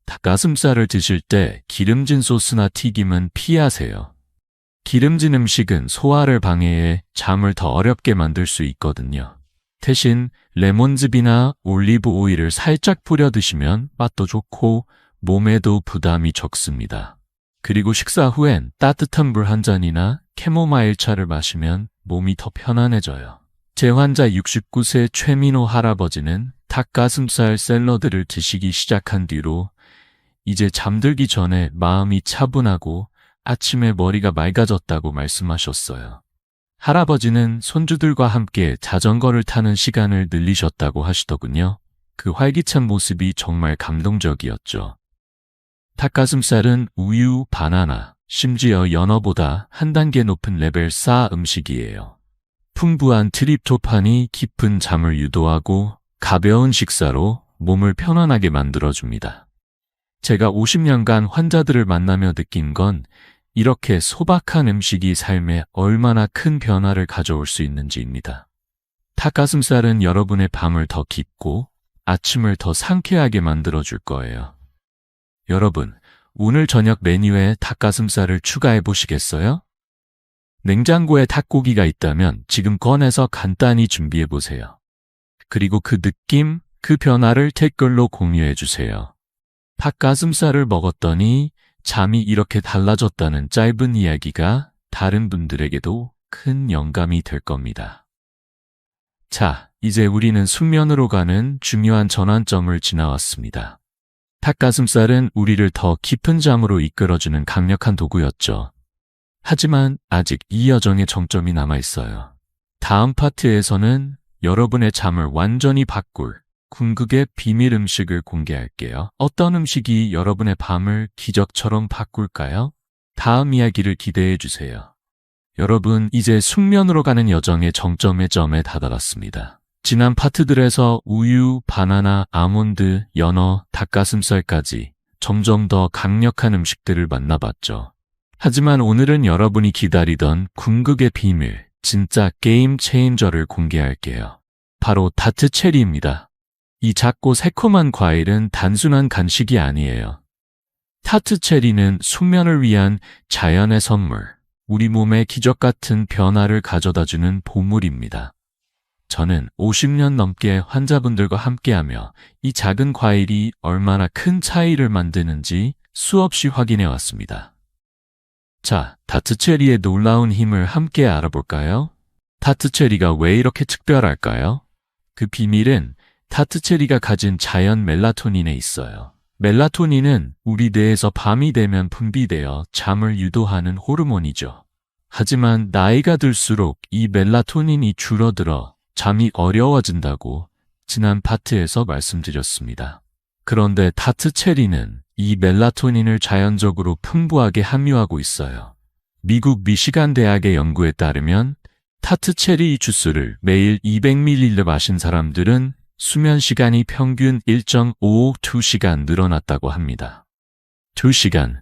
닭가슴살을 드실 때 기름진 소스나 튀김은 피하세요. 기름진 음식은 소화를 방해해 잠을 더 어렵게 만들 수 있거든요. 대신 레몬즙이나 올리브 오일을 살짝 뿌려 드시면 맛도 좋고 몸에도 부담이 적습니다. 그리고 식사 후엔 따뜻한 물 한 잔이나 캐모마일 차를 마시면 몸이 더 편안해져요. 제 환자 69세 최민호 할아버지는 닭가슴살 샐러드를 드시기 시작한 뒤로 이제 잠들기 전에 마음이 차분하고 아침에 머리가 맑아졌다고 말씀하셨어요. 할아버지는 손주들과 함께 자전거를 타는 시간을 늘리셨다고 하시더군요. 그 활기찬 모습이 정말 감동적이었죠. 닭가슴살은 우유, 바나나, 심지어 연어보다 한 단계 높은 레벨 4 음식이에요. 풍부한 트립토판이 깊은 잠을 유도하고 가벼운 식사로 몸을 편안하게 만들어줍니다. 제가 50년간 환자들을 만나며 느낀 건 이렇게 소박한 음식이 삶에 얼마나 큰 변화를 가져올 수 있는지입니다. 닭가슴살은 여러분의 밤을 더 깊고 아침을 더 상쾌하게 만들어줄 거예요. 여러분, 오늘 저녁 메뉴에 닭가슴살을 추가해 보시겠어요? 냉장고에 닭고기가 있다면 지금 꺼내서 간단히 준비해 보세요. 그리고 그 느낌, 그 변화를 댓글로 공유해 주세요. 닭가슴살을 먹었더니 잠이 이렇게 달라졌다는 짧은 이야기가 다른 분들에게도 큰 영감이 될 겁니다. 자, 이제 우리는 숙면으로 가는 중요한 전환점을 지나왔습니다. 닭가슴살은 우리를 더 깊은 잠으로 이끌어주는 강력한 도구였죠. 하지만 아직 이 여정의 정점이 남아있어요. 다음 파트에서는 여러분의 잠을 완전히 바꿀 궁극의 비밀 음식을 공개할게요. 어떤 음식이 여러분의 밤을 기적처럼 바꿀까요? 다음 이야기를 기대해 주세요. 여러분, 이제 숙면으로 가는 여정의 정점에 다다랐습니다. 지난 파트들에서 우유, 바나나, 아몬드, 연어, 닭가슴살까지 점점 더 강력한 음식들을 만나봤죠. 하지만 오늘은 여러분이 기다리던 궁극의 비밀, 진짜 게임 체인저를 공개할게요. 바로 다트 체리입니다. 이 작고 새콤한 과일은 단순한 간식이 아니에요. 다트 체리는 숙면을 위한 자연의 선물, 우리 몸에 기적 같은 변화를 가져다주는 보물입니다. 저는 50년 넘게 환자분들과 함께하며 이 작은 과일이 얼마나 큰 차이를 만드는지 수없이 확인해 왔습니다. 자, 다트 체리의 놀라운 힘을 함께 알아볼까요? 다트 체리가 왜 이렇게 특별할까요? 그 비밀은 다트 체리가 가진 자연 멜라토닌에 있어요. 멜라토닌은 우리 뇌에서 밤이 되면 분비되어 잠을 유도하는 호르몬이죠. 하지만 나이가 들수록 이 멜라토닌이 줄어들어 잠이 어려워진다고 지난 파트에서 말씀드렸습니다. 그런데 다트 체리는 이 멜라토닌을 자연적으로 풍부하게 함유하고 있어요. 미국 미시간 대학의 연구에 따르면 다트 체리 주스를 매일 200ml 마신 사람들은 수면 시간이 평균 1.52시간 늘어났다고 합니다. 2시간.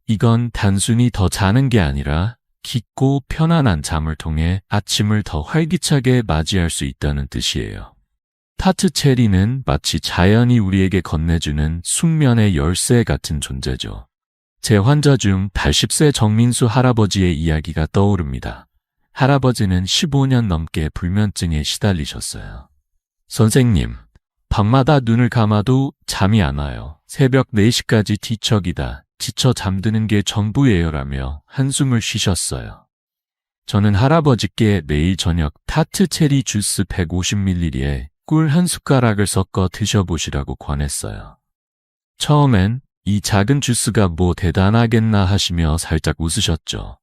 이건 단순히 더 자는 게 아니라 깊고 편안한 잠을 통해 아침을 더 활기차게 맞이할 수 있다는 뜻이에요. 다트 체리는 마치 자연이 우리에게 건네주는 숙면의 열쇠 같은 존재죠. 제 환자 중 80세 정민수 할아버지의 이야기가 떠오릅니다. 할아버지는 15년 넘게 불면증에 시달리셨어요. 선생님, 밤마다 눈을 감아도 잠이 안 와요. 새벽 4시까지 뒤척이다 지쳐 잠드는 게 전부예요라며 한숨을 쉬셨어요. 저는 할아버지께 매일 저녁 다트 체리 주스 150ml에 꿀 한 숟가락을 섞어 드셔보시라고 권했어요. 처음엔 이 작은 주스가 뭐 대단하겠나 하시며 살짝 웃으셨죠.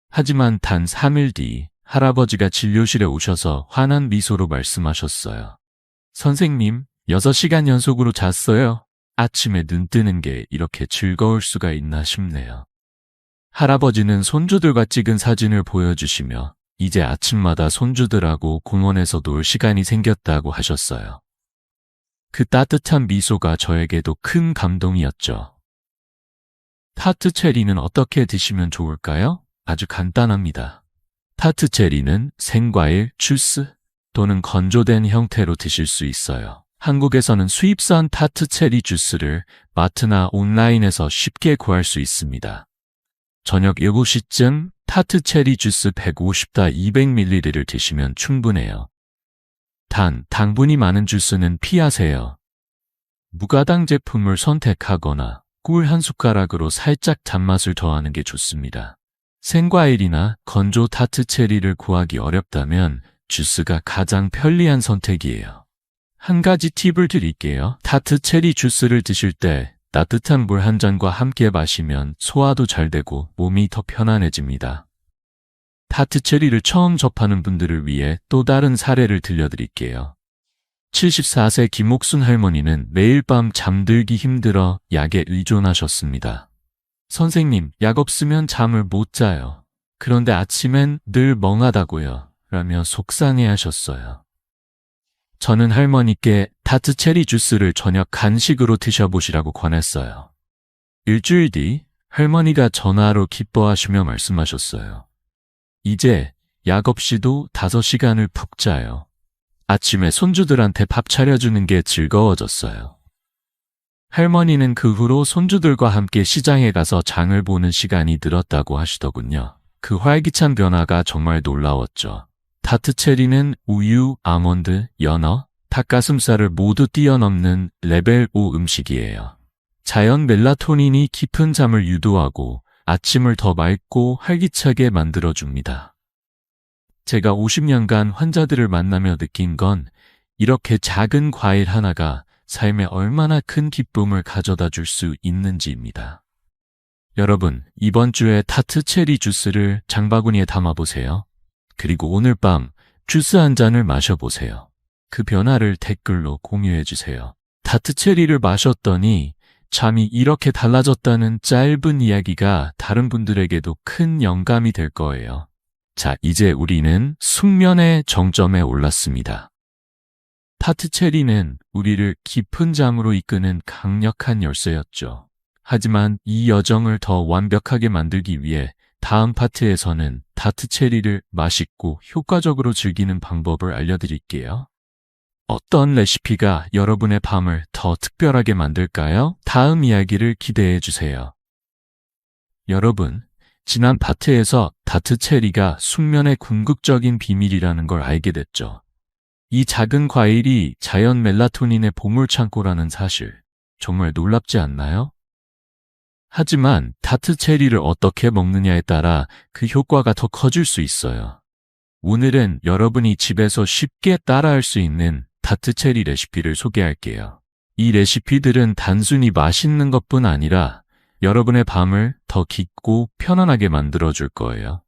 하지만 단 3일 뒤 할아버지가 진료실에 오셔서 환한 미소로 말씀하셨어요. 선생님, 6시간 연속으로 잤어요. 아침에 눈 뜨는 게 이렇게 즐거울 수가 있나 싶네요. 할아버지는 손주들과 찍은 사진을 보여주시며 이제 아침마다 손주들하고 공원에서 놀 시간이 생겼다고 하셨어요. 그 따뜻한 미소가 저에게도 큰 감동이었죠. 다트 체리는 어떻게 드시면 좋을까요? 아주 간단합니다. 다트 체리는 생과일, 주스 또는 건조된 형태로 드실 수 있어요. 한국에서는 수입산 다트 체리 주스를 마트나 온라인에서 쉽게 구할 수 있습니다. 저녁 7시쯤 다트 체리 주스 150다 200ml를 드시면 충분해요. 단, 당분이 많은 주스는 피하세요. 무가당 제품을 선택하거나 꿀 한 숟가락으로 살짝 단맛을 더하는 게 좋습니다. 생과일이나 건조 다트 체리를 구하기 어렵다면 주스가 가장 편리한 선택이에요. 한 가지 팁을 드릴게요. 다트 체리 주스를 드실 때 따뜻한 물 한 잔과 함께 마시면 소화도 잘 되고 몸이 더 편안해집니다. 다트 체리를 처음 접하는 분들을 위해 또 다른 사례를 들려드릴게요. 74세 김옥순 할머니는 매일 밤 잠들기 힘들어 약에 의존하셨습니다. 선생님, 약 없으면 잠을 못 자요. 그런데 아침엔 늘 멍하다고요. 라며 속상해하셨어요. 저는 할머니께 다트 체리 주스를 저녁 간식으로 드셔보시라고 권했어요. 일주일 뒤 할머니가 전화로 기뻐하시며 말씀하셨어요. 이제 약 없이도 5시간을 푹 자요. 아침에 손주들한테 밥 차려주는 게 즐거워졌어요. 할머니는 그 후로 손주들과 함께 시장에 가서 장을 보는 시간이 늘었다고 하시더군요. 그 활기찬 변화가 정말 놀라웠죠. 다트 체리는 우유, 아몬드, 연어, 닭가슴살을 모두 뛰어넘는 레벨 5 음식이에요. 자연 멜라토닌이 깊은 잠을 유도하고 아침을 더 맑고 활기차게 만들어줍니다. 제가 50년간 환자들을 만나며 느낀 건 이렇게 작은 과일 하나가 삶에 얼마나 큰 기쁨을 가져다 줄 수 있는지입니다. 여러분, 이번 주에 다트 체리 주스를 장바구니에 담아보세요. 그리고 오늘 밤 주스 한 잔을 마셔보세요. 그 변화를 댓글로 공유해주세요. 다트 체리를 마셨더니 잠이 이렇게 달라졌다는 짧은 이야기가 다른 분들에게도 큰 영감이 될 거예요. 자, 이제 우리는 숙면의 정점에 올랐습니다. 타트 체리는 우리를 깊은 잠으로 이끄는 강력한 열쇠였죠. 하지만 이 여정을 더 완벽하게 만들기 위해 다음 파트에서는 타트 체리를 맛있고 효과적으로 즐기는 방법을 알려드릴게요. 어떤 레시피가 여러분의 밤을 더 특별하게 만들까요? 다음 이야기를 기대해 주세요. 여러분, 지난 파트에서 타트 체리가 숙면의 궁극적인 비밀이라는 걸 알게 됐죠. 이 작은 과일이 자연 멜라토닌의 보물창고라는 사실, 정말 놀랍지 않나요? 하지만 타트 체리를 어떻게 먹느냐에 따라 그 효과가 더 커질 수 있어요. 오늘은 여러분이 집에서 쉽게 따라할 수 있는 타트 체리 레시피를 소개할게요. 이 레시피들은 단순히 맛있는 것뿐 아니라 여러분의 밤을 더 깊고 편안하게 만들어줄 거예요.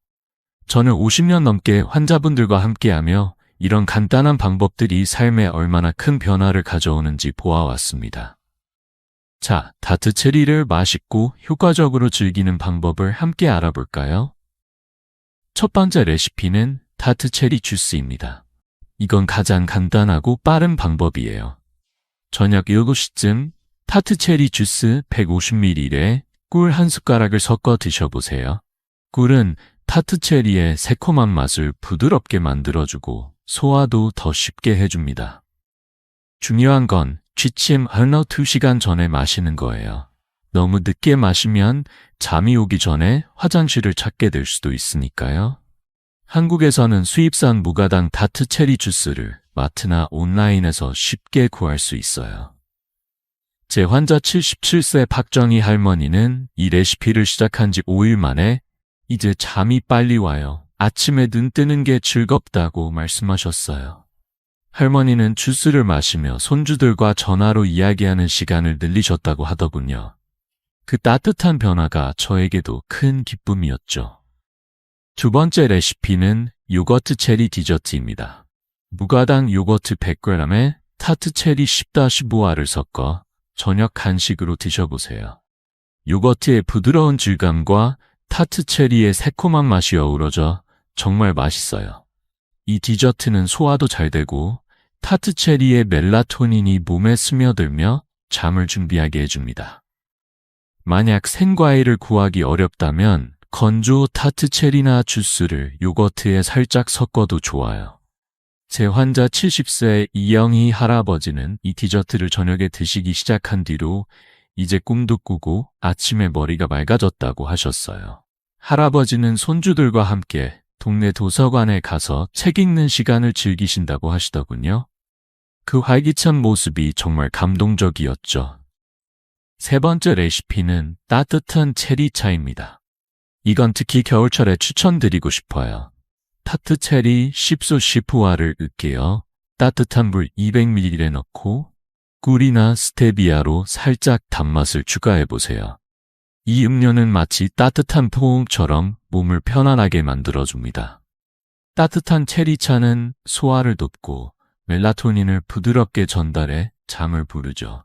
저는 50년 넘게 환자분들과 함께하며 이런 간단한 방법들이 삶에 얼마나 큰 변화를 가져오는지 보아왔습니다. 자, 타트 체리를 맛있고 효과적으로 즐기는 방법을 함께 알아볼까요? 첫 번째 레시피는 타트 체리 주스입니다. 이건 가장 간단하고 빠른 방법이에요. 저녁 7시쯤 타트 체리 주스 150ml에 꿀 한 숟가락을 섞어 드셔보세요. 꿀은 타트 체리의 새콤한 맛을 부드럽게 만들어주고 소화도 더 쉽게 해줍니다. 중요한 건 취침 하루 2시간 전에 마시는 거예요. 너무 늦게 마시면 잠이 오기 전에 화장실을 찾게 될 수도 있으니까요. 한국에서는 수입산 무가당 타트 체리 주스를 마트나 온라인에서 쉽게 구할 수 있어요. 제 환자 77세 박정희 할머니는 이 레시피를 시작한 지 5일 만에 이제 잠이 빨리 와요. 아침에 눈 뜨는 게 즐겁다고 말씀하셨어요. 할머니는 주스를 마시며 손주들과 전화로 이야기하는 시간을 늘리셨다고 하더군요. 그 따뜻한 변화가 저에게도 큰 기쁨이었죠. 두 번째 레시피는 요거트 체리 디저트입니다. 무가당 요거트 100g에 타트 체리 10-15알을 섞어 저녁 간식으로 드셔보세요. 요거트의 부드러운 질감과 타트 체리의 새콤한 맛이 어우러져 정말 맛있어요. 이 디저트는 소화도 잘 되고 타트 체리의 멜라토닌이 몸에 스며들며 잠을 준비하게 해줍니다. 만약 생과일을 구하기 어렵다면 건조 타트 체리나 주스를 요거트에 살짝 섞어도 좋아요. 제 환자 70세 이영희 할아버지는 이 디저트를 저녁에 드시기 시작한 뒤로 이제 꿈도 꾸고 아침에 머리가 맑아졌다고 하셨어요. 할아버지는 손주들과 함께 동네 도서관에 가서 책 읽는 시간을 즐기신다고 하시더군요. 그 활기찬 모습이 정말 감동적이었죠. 세 번째 레시피는 따뜻한 체리차입니다. 이건 특히 겨울철에 추천드리고 싶어요. 타트 체리 10소 15알을 으깨어 따뜻한 물 200ml에 넣고 꿀이나 스테비아로 살짝 단맛을 추가해보세요. 이 음료는 마치 따뜻한 포옹처럼 몸을 편안하게 만들어줍니다. 따뜻한 체리차는 소화를 돕고 멜라토닌을 부드럽게 전달해 잠을 부르죠.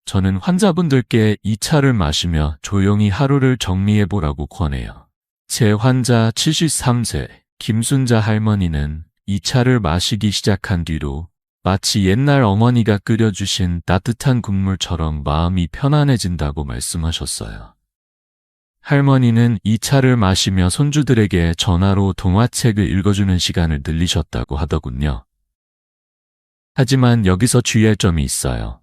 저는 환자분들께 이 차를 마시며 조용히 하루를 정리해보라고 권해요. 제 환자 73세 김순자 할머니는 이 차를 마시기 시작한 뒤로 마치 옛날 어머니가 끓여주신 따뜻한 국물처럼 마음이 편안해진다고 말씀하셨어요. 할머니는 이 차를 마시며 손주들에게 전화로 동화책을 읽어주는 시간을 늘리셨다고 하더군요. 하지만 여기서 주의할 점이 있어요.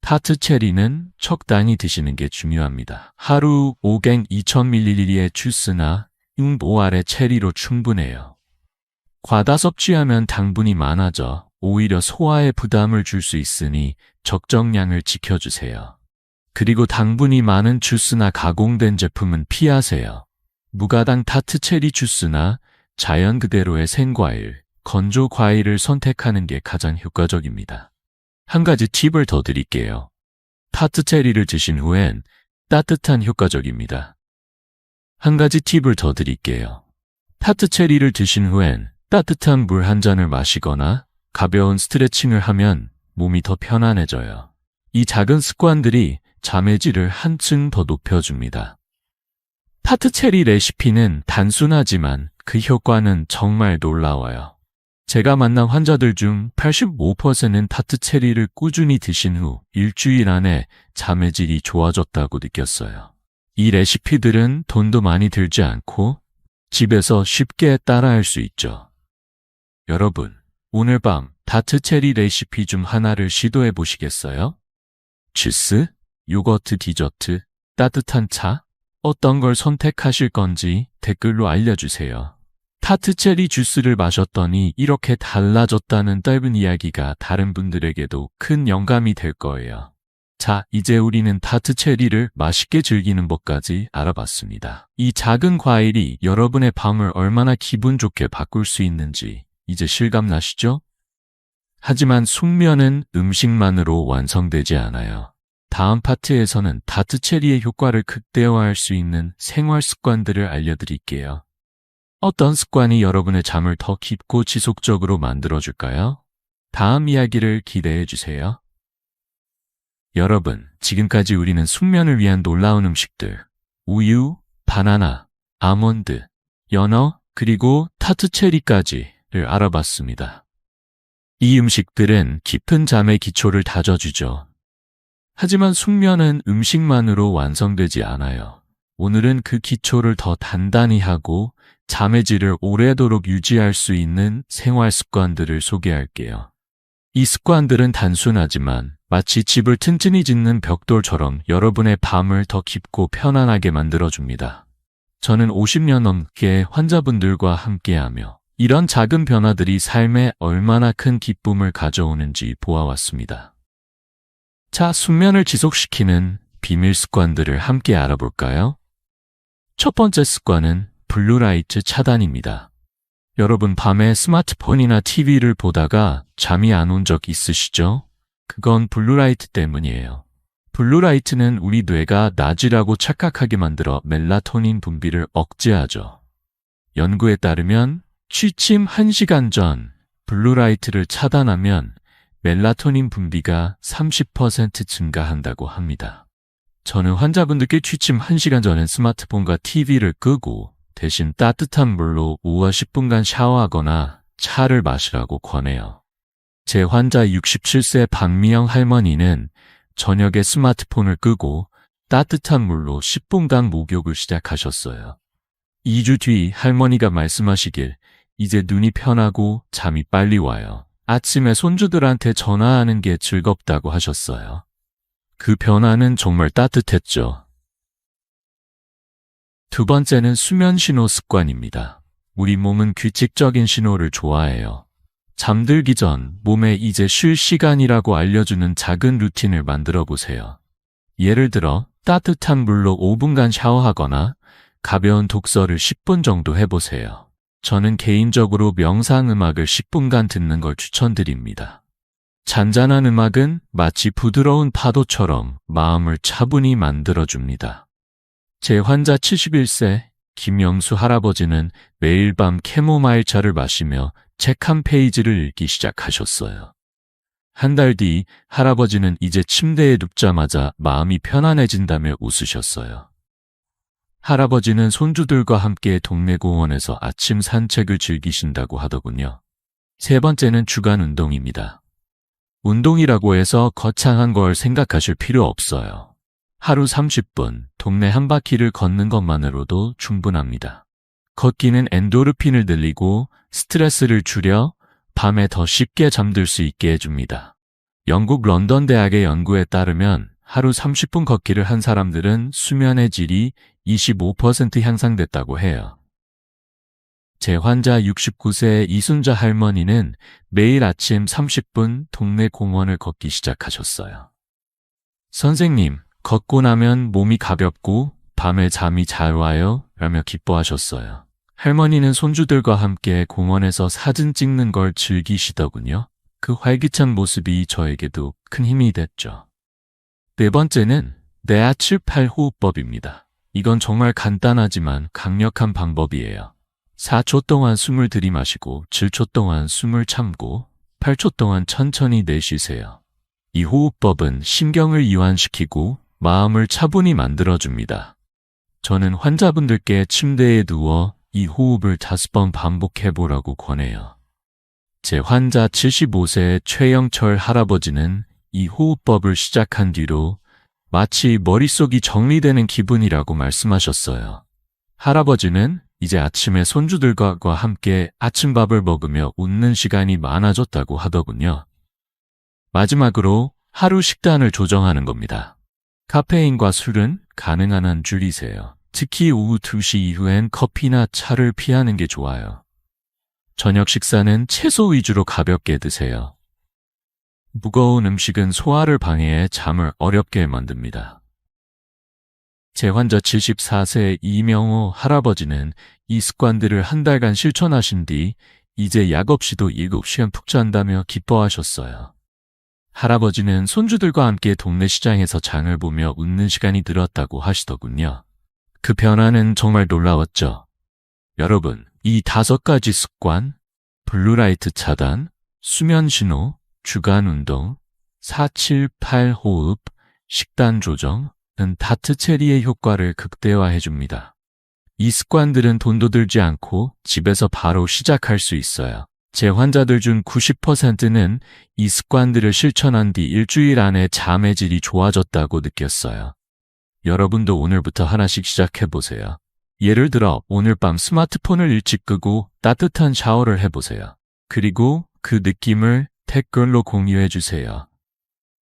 타트 체리는 적당히 드시는 게 중요합니다. 하루 5갱 2000ml의 주스나 5알의 체리로 충분해요. 과다 섭취하면 당분이 많아져 오히려 소화에 부담을 줄 수 있으니 적정량을 지켜주세요. 그리고 당분이 많은 주스나 가공된 제품은 피하세요. 무가당 타트 체리 주스나 자연 그대로의 생과일, 건조 과일을 선택하는 게 가장 효과적입니다. 한 가지 팁을 더 드릴게요. 타트 체리를 드신 후엔 따뜻한 효과적입니다. 한 가지 팁을 더 드릴게요. 타트 체리를 드신 후엔 따뜻한 물 한 잔을 마시거나 가벼운 스트레칭을 하면 몸이 더 편안해져요. 이 작은 습관들이 잠의 질을 한층 더 높여줍니다. 타트 체리 레시피는 단순하지만 그 효과는 정말 놀라워요. 제가 만난 환자들 중 85%는 타트 체리를 꾸준히 드신 후 일주일 안에 잠의 질이 좋아졌다고 느꼈어요. 이 레시피들은 돈도 많이 들지 않고 집에서 쉽게 따라할 수 있죠. 여러분, 오늘 밤 타트 체리 레시피 중 하나를 시도해 보시겠어요? 주스, 요거트 디저트, 따뜻한 차, 어떤 걸 선택하실 건지 댓글로 알려주세요. 타트 체리 주스를 마셨더니 이렇게 달라졌다는 짧은 이야기가 다른 분들에게도 큰 영감이 될 거예요. 자, 이제 우리는 타트 체리를 맛있게 즐기는 법까지 알아봤습니다. 이 작은 과일이 여러분의 밤을 얼마나 기분 좋게 바꿀 수 있는지 이제 실감나시죠? 하지만 숙면은 음식만으로 완성되지 않아요. 다음 파트에서는 타트 체리의 효과를 극대화할 수 있는 생활 습관들을 알려드릴게요. 어떤 습관이 여러분의 잠을 더 깊고 지속적으로 만들어줄까요? 다음 이야기를 기대해 주세요. 여러분, 지금까지 우리는 숙면을 위한 놀라운 음식들, 우유, 바나나, 아몬드, 연어, 그리고 타트 체리까지를 알아봤습니다. 이 음식들은 깊은 잠의 기초를 다져주죠. 하지만 숙면은 음식만으로 완성되지 않아요. 오늘은 그 기초를 더 단단히 하고 잠의 질을 오래도록 유지할 수 있는 생활 습관들을 소개할게요. 이 습관들은 단순하지만 마치 집을 튼튼히 짓는 벽돌처럼 여러분의 밤을 더 깊고 편안하게 만들어줍니다. 저는 50년 넘게 환자분들과 함께하며 이런 작은 변화들이 삶에 얼마나 큰 기쁨을 가져오는지 보아왔습니다. 자, 숙면을 지속시키는 비밀 습관들을 함께 알아볼까요? 첫 번째 습관은 블루라이트 차단입니다. 여러분, 밤에 스마트폰이나 TV를 보다가 잠이 안 온 적 있으시죠? 그건 블루라이트 때문이에요. 블루라이트는 우리 뇌가 낮이라고 착각하게 만들어 멜라토닌 분비를 억제하죠. 연구에 따르면 취침 1시간 전 블루라이트를 차단하면 멜라토닌 분비가 30% 증가한다고 합니다. 저는 환자분들께 취침 1시간 전엔 스마트폰과 TV를 끄고 대신 따뜻한 물로 5와 10분간 샤워하거나 차를 마시라고 권해요. 제 환자 67세 박미영 할머니는 저녁에 스마트폰을 끄고 따뜻한 물로 10분간 목욕을 시작하셨어요. 2주 뒤 할머니가 말씀하시길 이제 눈이 편하고 잠이 빨리 와요. 아침에 손주들한테 전화하는 게 즐겁다고 하셨어요. 그 변화는 정말 따뜻했죠. 두 번째는 수면 신호 습관입니다. 우리 몸은 규칙적인 신호를 좋아해요. 잠들기 전 몸에 이제 쉴 시간이라고 알려주는 작은 루틴을 만들어 보세요. 예를 들어 따뜻한 물로 5분간 샤워하거나 가벼운 독서를 10분 정도 해보세요. 저는 개인적으로 명상 음악을 10분간 듣는 걸 추천드립니다. 잔잔한 음악은 마치 부드러운 파도처럼 마음을 차분히 만들어줍니다. 제 환자 71세 김영수 할아버지는 매일 밤 캐모마일 차를 마시며 책 한 페이지를 읽기 시작하셨어요. 한 달 뒤 할아버지는 이제 침대에 눕자마자 마음이 편안해진다며 웃으셨어요. 할아버지는 손주들과 함께 동네 공원에서 아침 산책을 즐기신다고 하더군요. 세 번째는 주간 운동입니다. 운동이라고 해서 거창한 걸 생각하실 필요 없어요. 하루 30분 동네 한 바퀴를 걷는 것만으로도 충분합니다. 걷기는 엔도르핀을 늘리고 스트레스를 줄여 밤에 더 쉽게 잠들 수 있게 해줍니다. 영국 런던 대학의 연구에 따르면 하루 30분 걷기를 한 사람들은 수면의 질이 25% 향상됐다고 해요. 제 환자 69세 이순자 할머니는 매일 아침 30분 동네 공원을 걷기 시작하셨어요. 선생님, 걷고 나면 몸이 가볍고 밤에 잠이 잘 와요? 라며 기뻐하셨어요. 할머니는 손주들과 함께 공원에서 사진 찍는 걸 즐기시더군요. 그 활기찬 모습이 저에게도 큰 힘이 됐죠. 네 번째는 내아 7-8 호흡법입니다. 이건 정말 간단하지만 강력한 방법이에요. 4초 동안 숨을 들이마시고 7초 동안 숨을 참고 8초 동안 천천히 내쉬세요. 이 호흡법은 신경을 이완시키고 마음을 차분히 만들어줍니다. 저는 환자분들께 침대에 누워 이 호흡을 5번 반복해보라고 권해요. 제 환자 75세 최영철 할아버지는 이 호흡법을 시작한 뒤로 마치 머릿속이 정리되는 기분이라고 말씀하셨어요. 할아버지는 이제 아침에 손주들과 함께 아침밥을 먹으며 웃는 시간이 많아졌다고 하더군요. 마지막으로 하루 식단을 조정하는 겁니다. 카페인과 술은 가능한 한 줄이세요. 특히 오후 2시 이후엔 커피나 차를 피하는 게 좋아요. 저녁 식사는 채소 위주로 가볍게 드세요. 무거운 음식은 소화를 방해해 잠을 어렵게 만듭니다. 제 환자 74세 이명호 할아버지는 이 습관들을 한 달간 실천하신 뒤 이제 약 없이도 7시간 푹 잔다며 기뻐하셨어요. 할아버지는 손주들과 함께 동네 시장에서 장을 보며 웃는 시간이 늘었다고 하시더군요. 그 변화는 정말 놀라웠죠. 여러분, 이 5가지 습관, 블루라이트 차단, 수면 신호, 주간 운동, 478 호흡, 식단 조정은 다트 체리의 효과를 극대화해 줍니다. 이 습관들은 돈도 들지 않고 집에서 바로 시작할 수 있어요. 제 환자들 중 90%는 이 습관들을 실천한 뒤 일주일 안에 잠의 질이 좋아졌다고 느꼈어요. 여러분도 오늘부터 하나씩 시작해보세요. 예를 들어 오늘 밤 스마트폰을 일찍 끄고 따뜻한 샤워를 해보세요. 그리고 그 느낌을 댓글로 공유해주세요.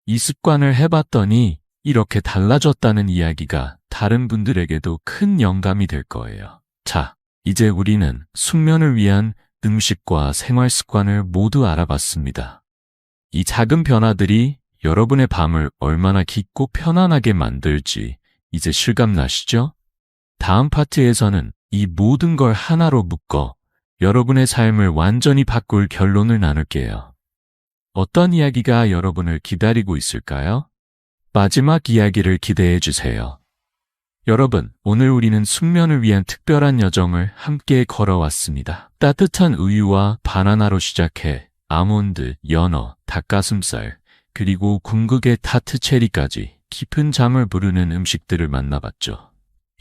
이 습관을 해봤더니 이렇게 달라졌다는 이야기가 다른 분들에게도 큰 영감이 될 거예요. 자, 이제 우리는 숙면을 위한 음식과 생활 습관을 모두 알아봤습니다. 이 작은 변화들이 여러분의 밤을 얼마나 깊고 편안하게 만들지 이제 실감나시죠? 다음 파트에서는 이 모든 걸 하나로 묶어 여러분의 삶을 완전히 바꿀 결론을 나눌게요. 어떤 이야기가 여러분을 기다리고 있을까요? 마지막 이야기를 기대해 주세요. 여러분, 오늘 우리는 숙면을 위한 특별한 여정을 함께 걸어왔습니다. 따뜻한 우유와 바나나로 시작해 아몬드, 연어, 닭가슴살, 그리고 궁극의 타트 체리까지 깊은 잠을 부르는 음식들을 만나봤죠.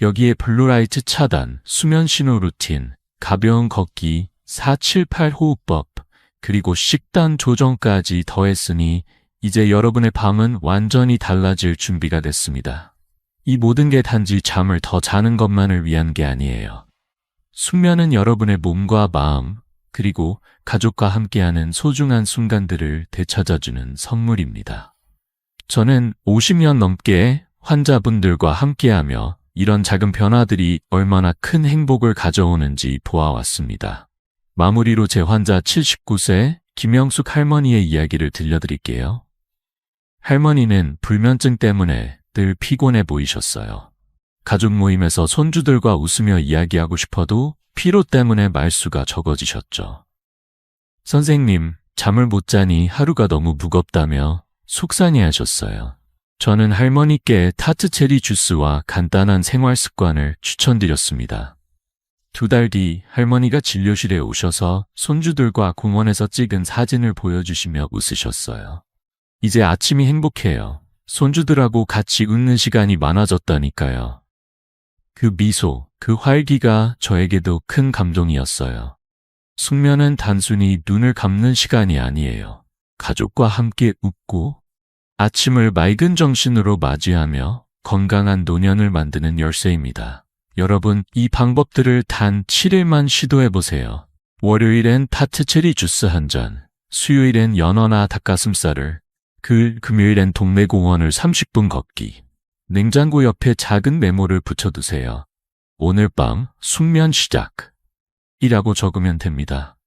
여기에 블루라이트 차단, 수면 신호 루틴, 가벼운 걷기, 478 호흡법, 그리고 식단 조정까지 더했으니 이제 여러분의 밤은 완전히 달라질 준비가 됐습니다. 이 모든 게 단지 잠을 더 자는 것만을 위한 게 아니에요. 숙면은 여러분의 몸과 마음, 그리고 가족과 함께하는 소중한 순간들을 되찾아주는 선물입니다. 저는 50년 넘게 환자분들과 함께하며 이런 작은 변화들이 얼마나 큰 행복을 가져오는지 보아왔습니다. 마무리로 제 환자 79세 김영숙 할머니의 이야기를 들려드릴게요. 할머니는 불면증 때문에 늘 피곤해 보이셨어요. 가족 모임에서 손주들과 웃으며 이야기하고 싶어도 피로 때문에 말수가 적어지셨죠. 선생님, 잠을 못 자니 하루가 너무 무겁다며 속상해하셨어요. 저는 할머니께 타트 체리 주스와 간단한 생활 습관을 추천드렸습니다. 2달 뒤 할머니가 진료실에 오셔서 손주들과 공원에서 찍은 사진을 보여주시며 웃으셨어요. 이제 아침이 행복해요. 손주들하고 같이 웃는 시간이 많아졌다니까요. 그 미소, 그 활기가 저에게도 큰 감동이었어요. 숙면은 단순히 눈을 감는 시간이 아니에요. 가족과 함께 웃고 아침을 맑은 정신으로 맞이하며 건강한 노년을 만드는 열쇠입니다. 여러분, 이 방법들을 단 7일만 시도해보세요. 월요일엔 타트 체리 주스 한 잔, 수요일엔 연어나 닭가슴살을, 금요일엔 동네 공원을 30분 걷기, 냉장고 옆에 작은 메모를 붙여두세요. 오늘 밤 숙면 시작이라고 적으면 됩니다.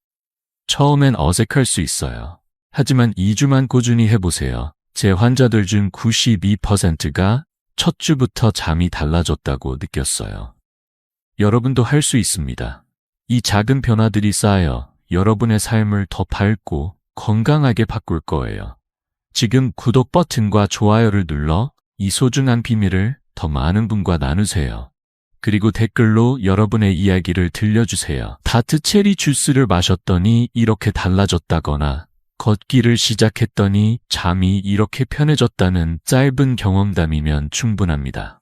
처음엔 어색할 수 있어요. 하지만 2주만 꾸준히 해보세요. 제 환자들 중 92%가 첫 주부터 잠이 달라졌다고 느꼈어요. 여러분도 할 수 있습니다. 이 작은 변화들이 쌓여 여러분의 삶을 더 밝고 건강하게 바꿀 거예요. 지금 구독 버튼과 좋아요를 눌러 이 소중한 비밀을 더 많은 분과 나누세요. 그리고 댓글로 여러분의 이야기를 들려주세요. 다트 체리 주스를 마셨더니 이렇게 달라졌다거나 걷기를 시작했더니 잠이 이렇게 편해졌다는 짧은 경험담이면 충분합니다.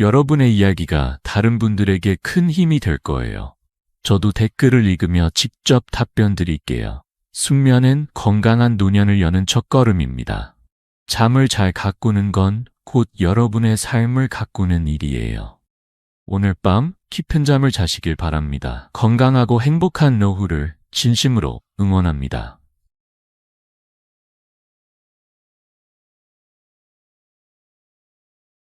여러분의 이야기가 다른 분들에게 큰 힘이 될 거예요. 저도 댓글을 읽으며 직접 답변 드릴게요. 숙면은 건강한 노년을 여는 첫걸음입니다. 잠을 잘 가꾸는 건 곧 여러분의 삶을 가꾸는 일이에요. 오늘 밤 깊은 잠을 자시길 바랍니다. 건강하고 행복한 노후를 진심으로 응원합니다.